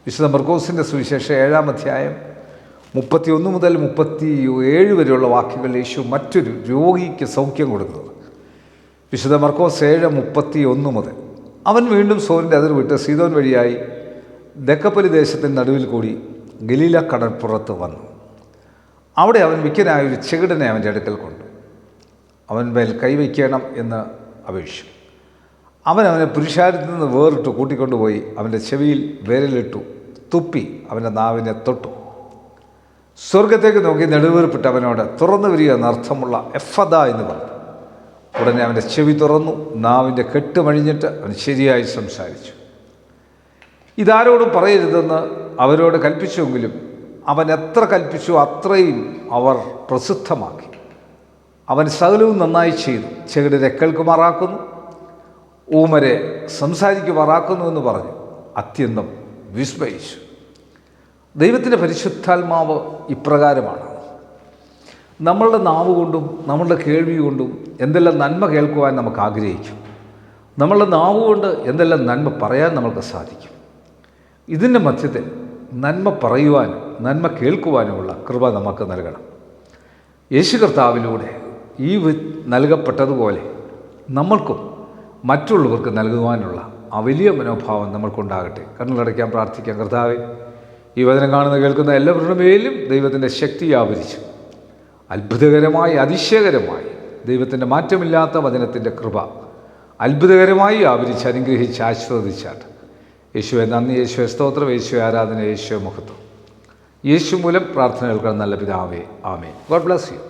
വിശുദ്ധ മർക്കോസിൻ്റെ സുവിശേഷം 7-ാം അധ്യായം 31 മുതൽ 37 വരെയുള്ള വാക്യങ്ങളിൽ യേശു മറ്റൊരു രോഗിക്ക് സൗഖ്യം കൊടുക്കുന്നത്. വിശുദ്ധ മർക്കോസ് 7:31 മുതൽ. അവൻ വീണ്ടും സോരിൻ്റെ അതിർ വിട്ട് സീദോൻ വഴിയായി ദക്കപ്പലി ദേശത്തിൻ്റെ നടുവിൽ കൂടി ഗലീല കടൽപ്പുറത്ത് വന്നു. അവിടെ അവൻ വിക്കനായൊരു ചെകിടനെ അവൻ്റെ അടുക്കൽ കൊണ്ടു. അവൻ മേൽ കൈവയ്ക്കണം എന്ന് അപേക്ഷിച്ചു. അവനെ പുരുഷാരത്തിൽ നിന്ന് വേറിട്ട് കൂട്ടിക്കൊണ്ടുപോയി അവൻ്റെ ചെവിയിൽ വിരലിട്ടു, തുപ്പി അവൻ്റെ നാവിനെ തൊട്ടു. സ്വർഗത്തേക്ക് നോക്കി നെടുവീർപ്പിട്ട് അവനോട് തുറന്നു വരിക എന്നർത്ഥമുള്ള എഫദ എന്ന് പറഞ്ഞു. ഉടനെ അവൻ്റെ ചെവി തുറന്നു, നാവിൻ്റെ കെട്ടുമഴിഞ്ഞിട്ട് അവൻ ശരിയായി സംസാരിച്ചു. ഇതാരോടും പറയരുതെന്ന് അവരോട് കൽപ്പിച്ചുവെങ്കിലും അവൻ എത്ര കൽപ്പിച്ചു അത്രയും അവർ പ്രസിദ്ധമാക്കി. അവൻ സകലവും നന്നായി ചെയ്തു. ചെകിടരെ കേൾക്കുമാറാക്കുന്നു, ഊമരെ സംസാരിക്കുമാറാക്കുന്നു എന്ന് പറഞ്ഞു അത്യന്തം വിസ്മയിച്ചു. ദൈവത്തിൻ്റെ പരിശുദ്ധാത്മാവ് ഇപ്രകാരമാണ്. നമ്മളുടെ നാവ് കൊണ്ടും നമ്മളുടെ കേൾവി കൊണ്ടും എന്തെല്ലാം നന്മ കേൾക്കുവാൻ നമുക്ക് ആഗ്രഹിക്കും. നമ്മളുടെ നാവ് കൊണ്ട് എന്തെല്ലാം നന്മ പറയാൻ നമുക്ക് സാധിക്കും. ഇതിൻ്റെ മധ്യത്തിൽ നന്മ പറയുവാനും നന്മ കേൾക്കുവാനുമുള്ള കൃപ നമുക്ക് നൽകണം. യേശു കർത്താവിലൂടെ ഈ നൽകപ്പെട്ടതുപോലെ നമ്മൾക്കും മറ്റുള്ളവർക്ക് നൽകുവാനുള്ള ആ വലിയ മനോഭാവം നമ്മൾക്കുണ്ടാകട്ടെ. കണ്ണുകളടയ്ക്കാൻ പ്രാർത്ഥിക്കാം. കർത്താവേ, ഈ വചനം കാണുന്ന കേൾക്കുന്ന എല്ലാവരുടെ മേലും ദൈവത്തിൻ്റെ ശക്തി ആവരിച്ചു അത്ഭുതകരമായി അതിശയകരമായി ദൈവത്തിൻ്റെ മാറ്റമില്ലാത്ത വചനത്തിൻ്റെ കൃപ അത്ഭുതകരമായി ആവരിച്ച് അനുഗ്രഹിച്ച് ആശീർവദിച്ചാട്ട്. യേശുവെ നന്ദി, യേശുവെ സ്തോത്രം, യേശുവെ ആരാധന, യേശുവെ മഹത്വം. യേശു മൂലം പ്രാർത്ഥന കേൾക്കാൻ നല്ല പിതാവേ, ആമേൻ. God bless you.